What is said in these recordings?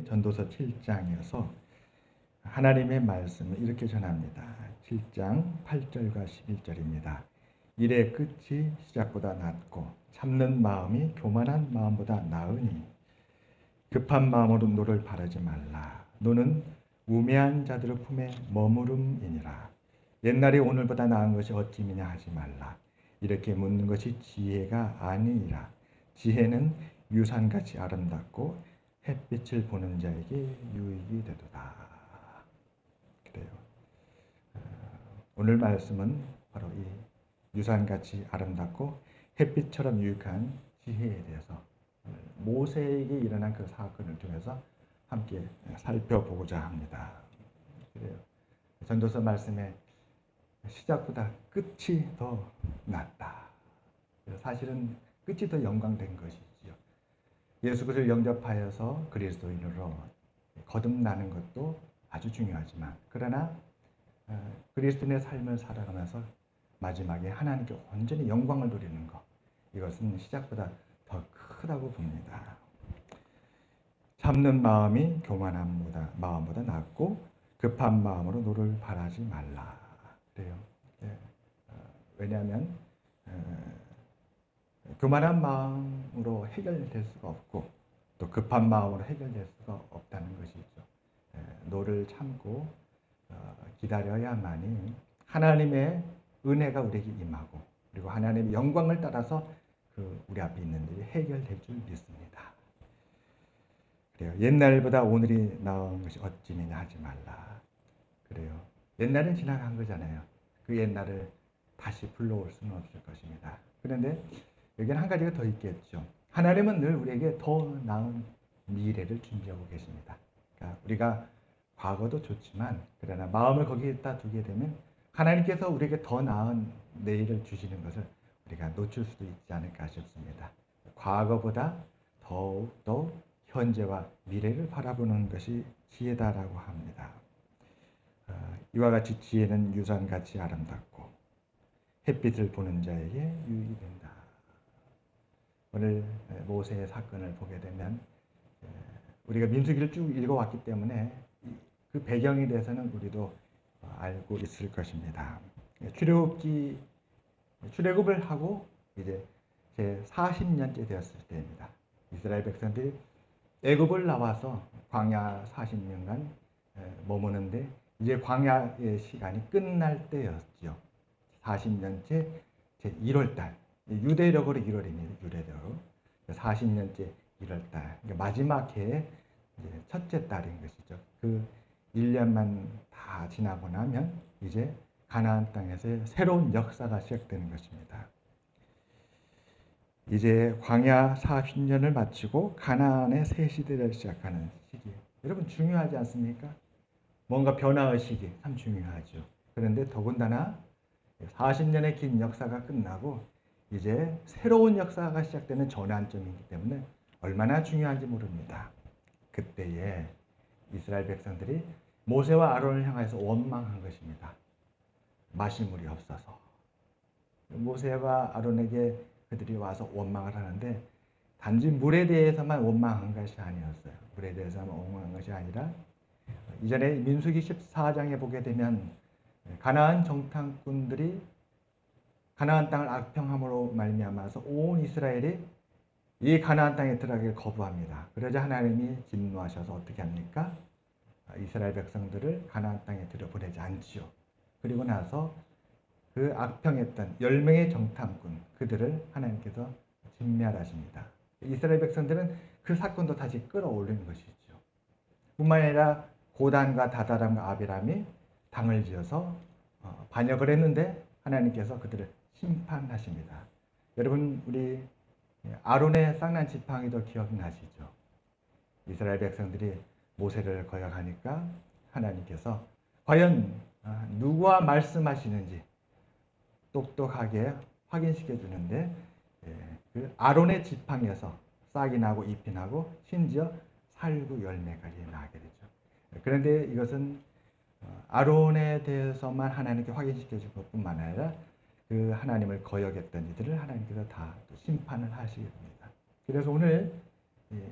전도서 7장에서 하나님의 말씀을 이렇게 전합니다. 7장 8절과 11절입니다. 일의 끝이 시작보다 낫고 참는 마음이 교만한 마음보다 나으니 급한 마음으로 노를 바라지 말라. 노는 우매한 자들의 품에 머무름이니라. 옛날이 오늘보다 나은 것이 어찌미냐 하지 말라. 이렇게 묻는 것이 지혜가 아니니라. 지혜는 유산같이 아름답고 햇빛을 보는 자에게 유익이 되도다. 그래요. 오늘 말씀은 바로 이 유산같이 아름답고 햇빛처럼 유익한 지혜에 대해서 모세에게 일어난 그 사건을 통해서 함께 살펴보고자 합니다. 그래요. 전도서 말씀에 시작보다 끝이 더 낫다. 사실은 끝이 더 영광된 것이지요. 예수 그리스도를 영접하여서 그리스도인으로 거듭나는 것도 아주 중요하지만, 그러나 그리스도인의 삶을 살아가면서 마지막에 하나님께 온전히 영광을 누리는 것, 이것은 시작보다 더 크다고 봅니다. 참는 마음이 교만한 마음보다 낫고 급한 마음으로 노를 바라지 말라. 그래요. 왜냐하면 교만한 마음으로 해결될 수가 없고 또 급한 마음으로 해결될 수가 없다는 것이죠. 노를 참고 기다려야만이 하나님의 은혜가 우리에게 임하고, 그리고 하나님의 영광을 따라서 우리 앞에 있는 일이 해결될 줄 믿습니다. 그래요. 옛날보다 오늘이 나은 것이 어찌미냐 하지 말라. 그래요. 옛날은 지나간 거잖아요. 그 옛날을 다시 불러올 수는 없을 것입니다. 그런데 여기는 한 가지가 더 있겠죠. 하나님은 늘 우리에게 더 나은 미래를 준비하고 계십니다. 그러니까 우리가 과거도 좋지만, 그러나 마음을 거기에다 두게 되면 하나님께서 우리에게 더 나은 내일을 주시는 것을 우리가 놓칠 수도 있지 않을까 싶습니다. 과거보다 더욱더 현재와 미래를 바라보는 것이 지혜다라고 합니다. 이와 같이 지혜는 유산같이 아름답고 햇빛을 보는 자에게 유익이 된다. 오늘 모세의 사건을 보게 되면 우리가 민수기를 쭉 읽어왔기 때문에 그 배경에 대해서는 우리도 알고 있을 것입니다. 출애굽을 하고 이제 제 40년째 되었을 때입니다. 이스라엘 백성들이 애굽을 나와서 광야 40년간 머무는데 이제 광야의 시간이 끝날 때였죠. 40년째 제 1월달, 유대력으로 1월입니다. 유대력으로 40년째 1월달, 그러니까 마지막 해의 첫째 달인 것이죠. 그 1년만 다 지나고 나면 이제 가나안 땅에서 새로운 역사가 시작되는 것입니다. 이제 광야 40년을 마치고 가나안의 새 시대를 시작하는 시기. 여러분 중요하지 않습니까? 뭔가 변화의 시기 참 중요하죠. 그런데 더군다나 40년의 긴 역사가 끝나고 이제 새로운 역사가 시작되는 전환점이기 때문에 얼마나 중요한지 모릅니다. 그때에 이스라엘 백성들이 모세와 아론을 향해서 원망한 것입니다. 마실 물이 없어서. 모세와 아론에게 그들이 와서 원망을 하는데 단지 물에 대해서만 원망한 것이 아니었어요. 물에 대해서만 원망한 것이 아니라 이전에 민수기 14장에 보게 되면 가나안 정탐꾼들이 가나안 땅을 악평함으로 말미암아서 온 이스라엘이 이 가나안 땅에 들어가기를 거부합니다. 그러자 하나님이 진노하셔서 어떻게 합니까? 이스라엘 백성들을 가나안 땅에 들여보내지 않지요. 그리고 나서 그 악평했던 10명의 정탐꾼, 그들을 하나님께서 진멸하십니다. 이스라엘 백성들은 그 사건도 다시 끌어올리는 것이죠. 뿐만 아니라 고단과 다다람과 아비람이 당을 지어서 반역을 했는데 하나님께서 그들을 심판하십니다. 여러분, 우리 아론의 쌍난 지팡이도 기억나시죠? 이스라엘 백성들이 모세를 거역하니까 하나님께서 과연 누구와 말씀하시는지 똑똑하게 확인시켜 주는데 그 아론의 지팡이에서 싹이 나고 잎이 나고 심지어 살구 열매까지 나게 되죠. 그런데 이것은 아론에 대해서만 하나님께 확인시켜 줄 것뿐만 아니라 그 하나님을 거역했던 이들을 하나님께서 다 심판을 하시게 됩니다. 그래서 오늘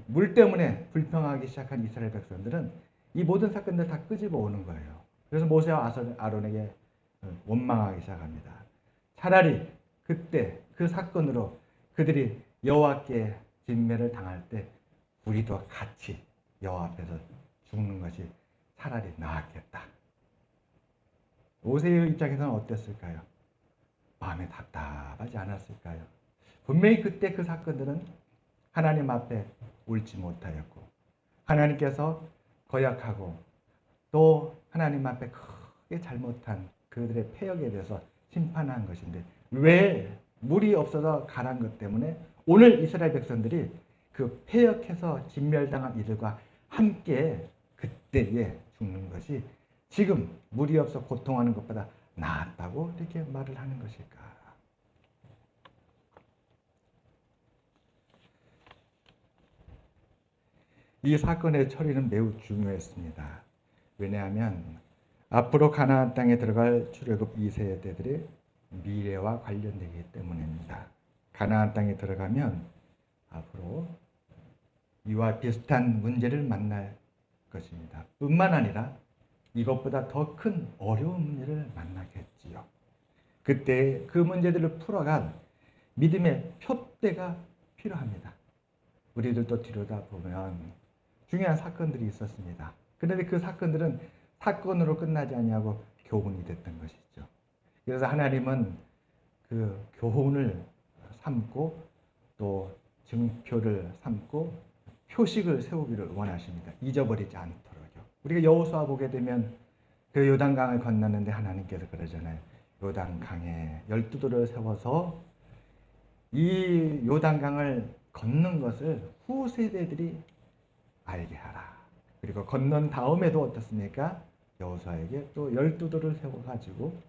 물 때문에 불평하기 시작한 이스라엘 백성들은 이 모든 사건들 다 끄집어 오는 거예요. 그래서 모세와 아론에게 원망하기 시작합니다. 차라리 그때 그 사건으로 그들이 여호와께 진멸을 당할 때 우리도 같이 여호와 앞에서 죽는 것이 차라리 나았겠다. 모세의 입장에서는 어땠을까요? 마음에 답답하지 않았을까요? 분명히 그때 그 사건들은 하나님 앞에 옳지 못하였고 하나님께서 거역하고 또 하나님 앞에 크게 잘못한 그들의 패역에 대해서 심판한 것인데 왜 물이 없어서 가란 것 때문에 오늘 이스라엘 백성들이 그 패역해서 진멸당한 이들과 함께 그때에 죽는 것이 지금 물이 없어 고통하는 것보다 나았다고 이렇게 말을 하는 것일까? 이 사건의 처리는 매우 중요했습니다. 왜냐하면 앞으로 가나안 땅에 들어갈 출애굽 2세대들의 미래와 관련되기 때문입니다. 가나안 땅에 들어가면 앞으로 이와 비슷한 문제를 만날 것입니다. 뿐만 아니라 이것보다 더 큰 어려운 문제를 만나겠지요. 그때 그 문제들을 풀어갈 믿음의 표대가 필요합니다. 우리들도 뒤로다 보면 중요한 사건들이 있었습니다. 그런데 그 사건들은 사건으로 끝나지 아니하고 교훈이 됐던 것이죠. 그래서 하나님은 그 교훈을 삼고 또 증표를 삼고 표식을 세우기를 원하십니다. 잊어버리지 않도록요. 우리가 여호수아 보게 되면 그 요단강을 건넜는데 하나님께서 그러잖아요. 요단강에 12돌을 세워서 이 요단강을 걷는 것을 후세대들이 알게 하라. 그리고 건넌 다음에도 어떻습니까? 여호수아에게 또 12돌을 세워가지고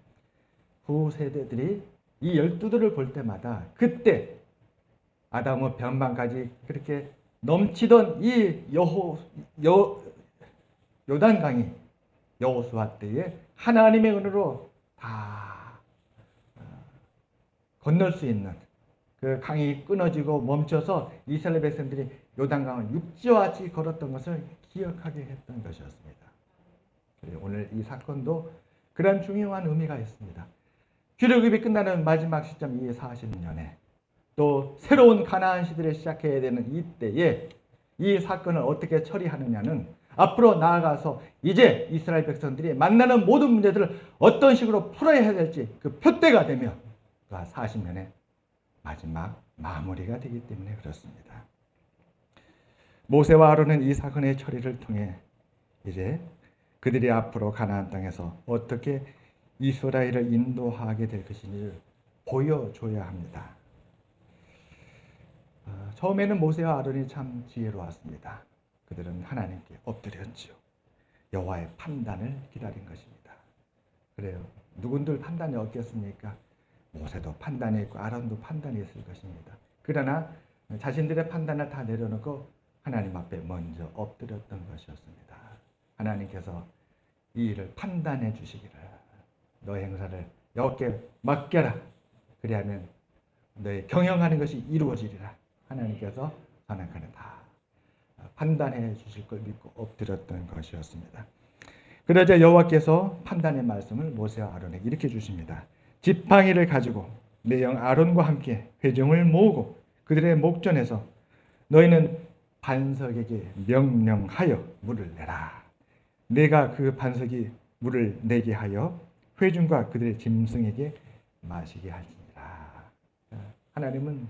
후세대들이 이 12돌을 볼 때마다 그때 아담의 변방까지 그렇게 넘치던 이 요단강이 여호수아 때에 하나님의 은혜로 다 건널 수 있는 그 강이 끊어지고 멈춰서 이스라엘 백성들이 요단강을 육지와 같이 걸었던 것을 기억하게 했던 것이었습니다. 오늘 이 사건도 그런 중요한 의미가 있습니다. 출애굽이 끝나는 마지막 시점 이 40년에 또 새로운 가나안 시대를 시작해야 되는 이때에 이 사건을 어떻게 처리하느냐는 앞으로 나아가서 이제 이스라엘 백성들이 만나는 모든 문제들을 어떤 식으로 풀어야 될지 그 표대가 되며 그 40년의 마지막 마무리가 되기 때문에 그렇습니다. 모세와 아론은 이 사건의 처리를 통해 이제 그들이 앞으로 가나안 땅에서 어떻게 이스라엘을 인도하게 될 것인지를 보여줘야 합니다. 처음에는 모세와 아론이 참 지혜로웠습니다. 그들은 하나님께 엎드렸지요. 여호와의 판단을 기다린 것입니다. 그래요. 누군들 판단이 없겠습니까? 모세도 판단이 있고 아론도 판단이 있을 것입니다. 그러나 자신들의 판단을 다 내려놓고 하나님 앞에 먼저 엎드렸던 것이었습니다. 하나님께서 이 일을 판단해 주시기를 너의 행사를 여호와께 맡겨라. 그리하면 너의 경영하는 것이 이루어지리라. 하나님께서 선악간에 다 판단해 주실 걸 믿고 엎드렸던 것이었습니다. 그러자 여호와께서 판단의 말씀을 모세와 아론에게 이렇게 주십니다. 지팡이를 가지고 내 영 아론과 함께 회중을 모으고 그들의 목전에서 너희는 반석에게 명령하여 물을 내라. 내가 그 반석이 물을 내게 하여 회중과 그들의 짐승에게 마시게 할지니라. 하나님은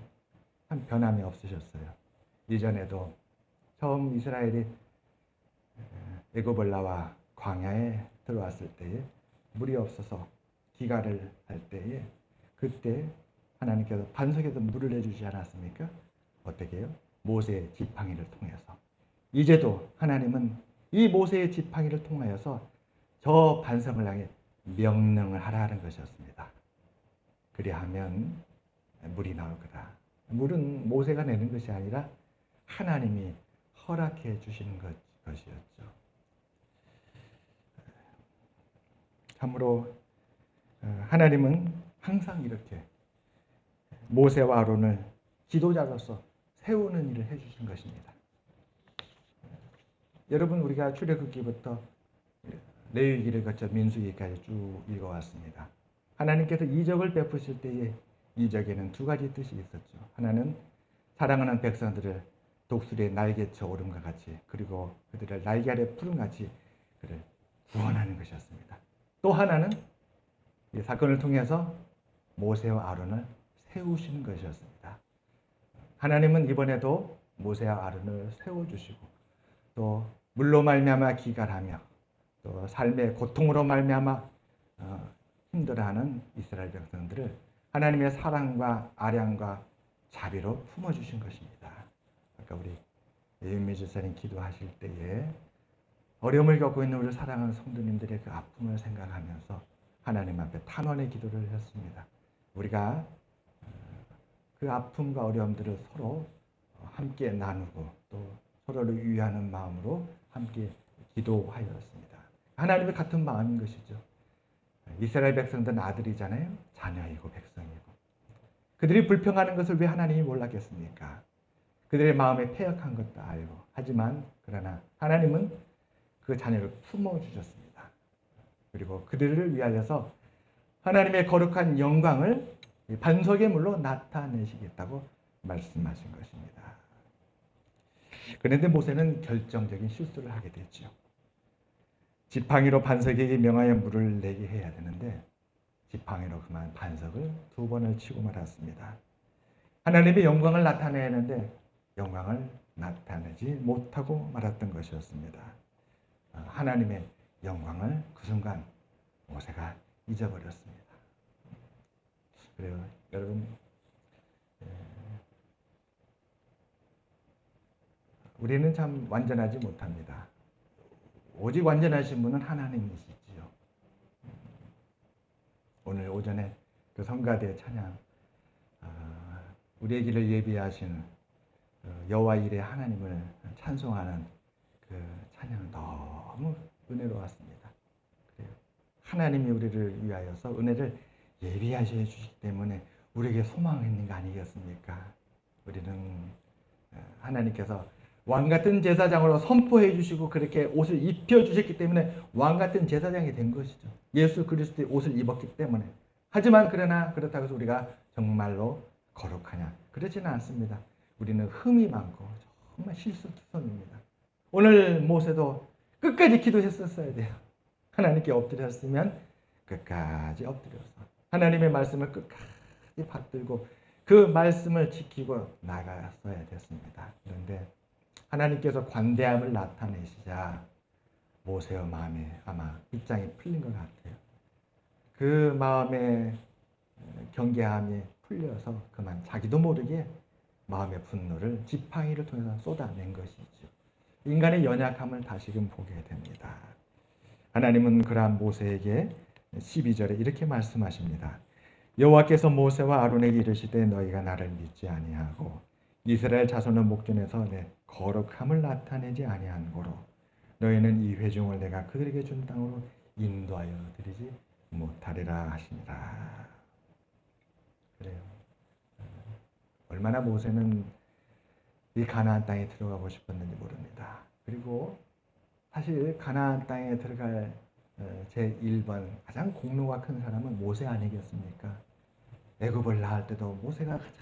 참 변함이 없으셨어요. 이전에도 처음 이스라엘이 애굽을 나와 광야에 들어왔을 때에 물이 없어서 기가를 할 때에 그때 하나님께서 반석에서 물을 내주지 않았습니까? 어떻게 해요? 모세의 지팡이를 통해서. 이제도 하나님은 이 모세의 지팡이를 통하여서 저 반석을 향해 명령을 하라는 것이었습니다. 그리하면 물이 나올 거다. 물은 모세가 내는 것이 아니라 하나님이 허락해 주시는 것이었죠. 참으로 하나님은 항상 이렇게 모세와 아론을 지도자로서 세우는 일을 해주신 것입니다. 여러분 우리가 출애굽기부터 레위기를 거쳐 민수기까지 쭉 읽어왔습니다. 하나님께서 이적을 베푸실 때에 이적에는 두 가지 뜻이 있었죠. 하나는 사랑하는 백성들을 독수리의 날개쳐 오름과 같이, 그리고 그들을 날개 아래 푸른 같이 그를 구원하는 것이었습니다. 또 하나는 이 사건을 통해서 모세와 아론을 세우시는 것이었습니다. 하나님은 이번에도 모세와 아론을 세워주시고, 또 물로 말미암아 기갈하며 또 삶의 고통으로 말미암아 힘들어하는 이스라엘 백성들을 하나님의 사랑과 아량과 자비로 품어주신 것입니다. 아까 우리 예윤미 집사님 기도하실 때에 어려움을 겪고 있는 우리 사랑하는 성도님들의 그 아픔을 생각하면서 하나님 앞에 탄원의 기도를 했습니다. 우리가 그 아픔과 어려움들을 서로 함께 나누고 또 서로를 위하는 마음으로 함께 기도하였습니다. 하나님의 같은 마음인 것이죠. 이스라엘 백성들은 아들이잖아요. 자녀이고 백성이고. 그들이 불평하는 것을 왜 하나님이 몰랐겠습니까? 그들의 마음에 패역한 것도 알고. 하지만 그러나 하나님은 그 자녀를 품어주셨습니다. 그리고 그들을 위하여서 하나님의 거룩한 영광을 반석의 물로 나타내시겠다고 말씀하신 것입니다. 그런데 모세는 결정적인 실수를 하게 됐죠. 지팡이로 반석에게 명하여 물을 내게 해야 되는데 지팡이로 그만 반석을 2번을 치고 말았습니다. 하나님의 영광을 나타내는데 영광을 나타내지 못하고 말았던 것이었습니다. 하나님의 영광을 그 순간 모세가 잊어버렸습니다. 그래요, 여러분. 우리는 참 완전하지 못합니다. 오직 완전하신 분은 하나님이시지요. 오늘 오전에 그 성가대 찬양, 우리의 길을 예비하신 여호와 일의 하나님을 찬송하는 그 찬양 너무 은혜로웠습니다. 그래요. 하나님이 우리를 위하여서 은혜를 예비하셔 주시기 때문에 우리에게 소망이 있는 거 아니겠습니까? 우리는 하나님께서 왕같은 제사장으로 선포해 주시고 그렇게 옷을 입혀 주셨기 때문에 왕같은 제사장이 된 것이죠. 예수 그리스도의 옷을 입었기 때문에. 하지만 그러나 그렇다고 해서 우리가 정말로 거룩하냐? 그렇지는 않습니다. 우리는 흠이 많고 정말 실수투성입니다. 오늘 모세도 끝까지 기도했었어야 돼요. 하나님께 엎드렸으면 끝까지 엎드려서 하나님의 말씀을 끝까지 받들고 그 말씀을 지키고 나갔어야 됐습니다. 그런데 하나님께서 관대함을 나타내시자 모세의 마음에 아마 빗장이 풀린 것 같아요. 그 마음의 경계함이 풀려서 그만 자기도 모르게 마음의 분노를 지팡이를 통해서 쏟아낸 것이죠. 인간의 연약함을 다시금 보게 됩니다. 하나님은 그러한 모세에게 12절에 이렇게 말씀하십니다. 여호와께서 모세와 아론에게 이르시되 너희가 나를 믿지 아니하고 이스라엘 자손의 목전에서 내 거룩함을 나타내지 아니한 고로 너희는 이 회중을 내가 그들에게 준 땅으로 인도하여 드리지 못하리라 하시니라. 그래요. 얼마나 모세는 이 가나안 땅에 들어가고 싶었는지 모릅니다. 그리고 사실 가나안 땅에 들어갈 제1번 가장 공로가 큰 사람은 모세 아니겠습니까? 애굽을 나갈 때도 모세가 가장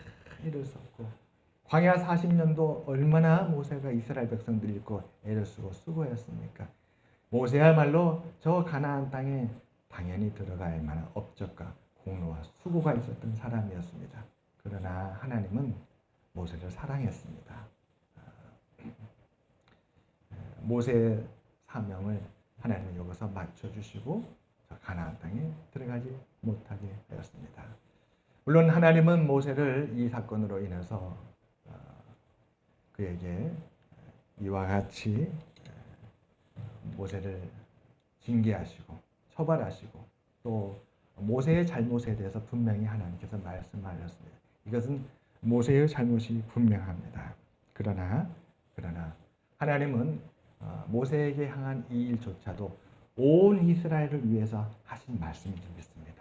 일을 썼고 광야 40년도 얼마나 모세가 이스라엘 백성들 읽고 애를 쓰고 수고했습니까? 모세야말로 저 가나안 땅에 당연히 들어갈 만한 업적과 공로와 수고가 있었던 사람이었습니다. 그러나 하나님은 모세를 사랑했습니다. 모세의 사명을 하나님은 여기서 맞춰주시고 가나안 땅에 들어가지 못하게 하였습니다. 물론 하나님은 모세를 이 사건으로 인해서 그에게 이와 같이 모세를 징계하시고 처벌하시고 또 모세의 잘못에 대해서 분명히 하나님께서 말씀하셨습니다. 이것은 모세의 잘못이 분명합니다. 그러나 하나님은 모세에게 향한 이 일조차도 온 이스라엘을 위해서 하신 말씀인 줄 믿습니다.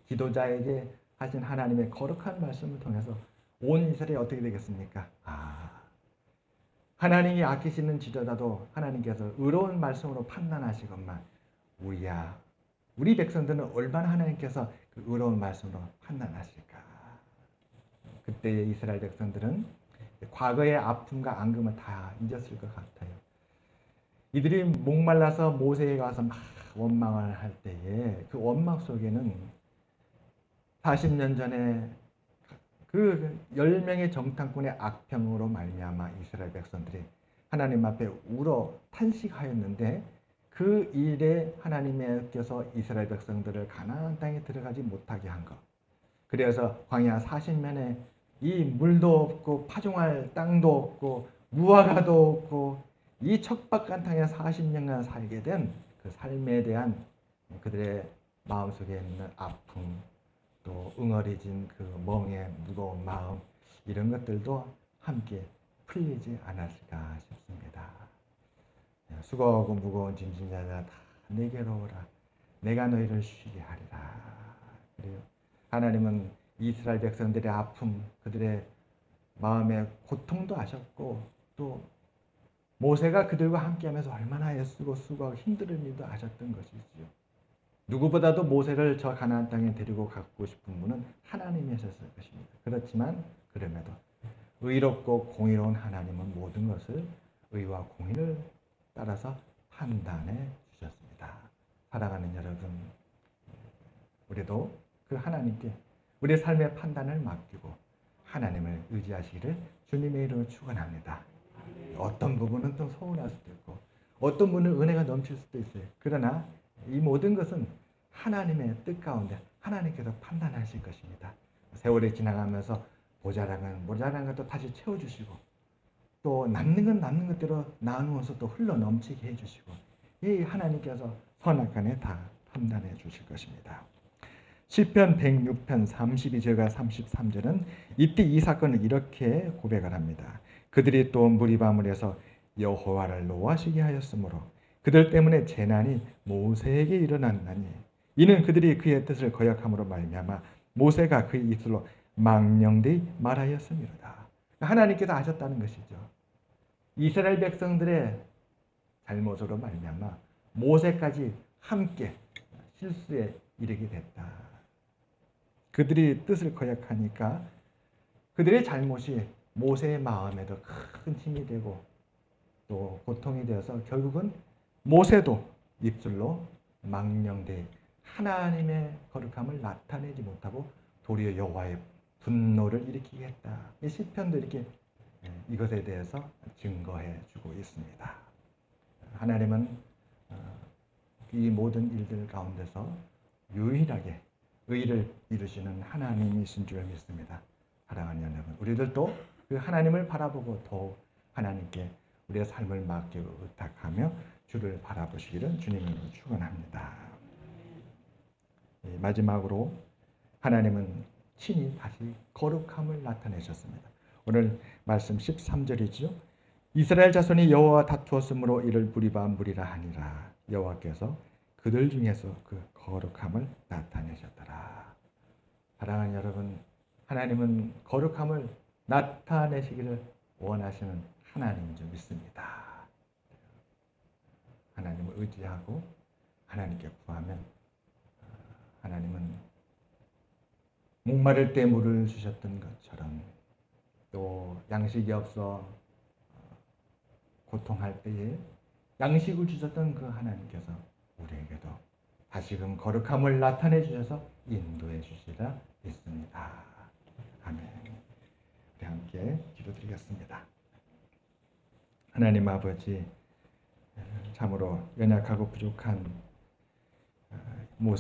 기도자에게 하신 하나님의 거룩한 말씀을 통해서 온 이스라엘이 어떻게 되겠습니까? 하나님이 아끼시는 지도자도 하나님께서 의로운 말씀으로 판단하시건만 우리 백성들은 얼마나 하나님께서 그 의로운 말씀으로 판단하실까. 그때의 이스라엘 백성들은 과거의 아픔과 앙금을 다 잊었을 것 같아요. 이들이 목말라서 모세에 가서 막 원망을 할 때에 그 원망 속에는 40년 전에 그 10명의 정탐꾼의 악평으로 말미암아 이스라엘 백성들이 하나님 앞에 울어 탄식하였는데 그 일에 하나님께서 이스라엘 백성들을 가나안 땅에 들어가지 못하게 한 것. 그래서 광야 40년에 이 물도 없고 파종할 땅도 없고 무화과도 없고 이 척박한 땅에 40년간 살게 된 그 삶에 대한 그들의 마음속에 있는 아픔, 또 응어리진 그 멍에 무거운 마음, 이런 것들도 함께 풀리지 않았을까 싶습니다. 수고하고 무거운 짐진 자들아 다 내게로 오라. 내가 너희를 쉬게 하리라. 그래요. 하나님은 이스라엘 백성들의 아픔, 그들의 마음의 고통도 아셨고 또 모세가 그들과 함께하면서 얼마나 애쓰고 수고하고 힘든 일도 아셨던 것이지요. 누구보다도 모세를 저 가나안 땅에 데리고 가고 싶은 분은 하나님이셨을 것입니다. 그렇지만 그럼에도 의롭고 공의로운 하나님은 모든 것을 의와 공의를 따라서 판단해 주셨습니다. 사랑하는 여러분, 우리도 그 하나님께 우리의 삶의 판단을 맡기고 하나님을 의지하시기를 주님의 이름으로 축원합니다. 어떤 부분은 또 서운할 수도 있고 어떤 분은 은혜가 넘칠 수도 있어요. 그러나 이 모든 것은 하나님의 뜻 가운데 하나님께서 판단하실 것입니다. 세월이 지나가면서 모자란 것도 다시 채워주시고 또 남는 건 남는 것대로 나누어서 또 흘러 넘치게 해주시고 이 하나님께서 선악간에 다 판단해 주실 것입니다. 시편 106편 32절과 33절은 이때 이 사건을 이렇게 고백을 합니다. 그들이 또 무리바물에서 여호와를 노하시게 하였으므로 그들 때문에 재난이 모세에게 일어났나니 이는 그들이 그의 뜻을 거역함으로 말미암아 모세가 그의 입술로 망령되이 말하였습니다. 하나님께서 아셨다는 것이죠. 이스라엘 백성들의 잘못으로 말미암아 모세까지 함께 실수에 이르게 됐다. 그들이 뜻을 거역하니까 그들의 잘못이 모세의 마음에도 큰 힘이 되고 또 고통이 되어서 결국은 모세도 입술로 망령되이 하나님의 거룩함을 나타내지 못하고 도리어 여호와의 분노를 일으키게 했다. 이 시편도 이렇게 이것에 대해서 증거해 주고 있습니다. 하나님은 이 모든 일들 가운데서 유일하게 의를 이루시는 하나님이신 줄 믿습니다. 사랑하는 여러분, 우리들도 그 하나님을 바라보고 더욱 하나님께 우리의 삶을 맡기고 의탁하며 주를 바라보시기를 주님으로 축원합니다. 마지막으로 하나님은 친히 다시 거룩함을 나타내셨습니다. 오늘 말씀 13절이죠. 이스라엘 자손이 여호와와 다투었으므로 이를 무리라 하니라. 여호와께서 그들 중에서 그 거룩함을 나타내셨더라. 사랑하는 여러분, 하나님은 거룩함을 나타내시기를 원하시는 하나님인 줄 믿습니다. 하나님을 의지하고 하나님께 구하면 하나님은 목마를 때 물을 주셨던 것처럼 또 양식이 없어 고통할 때에 양식을 주셨던 그 하나님께서 우리에게도 다시금 거룩함을 나타내 주셔서 인도해 주시라 믿습니다. 아멘. 우리 함께 기도드리겠습니다. 하나님 아버지, 참으로 연약하고 부족한 모세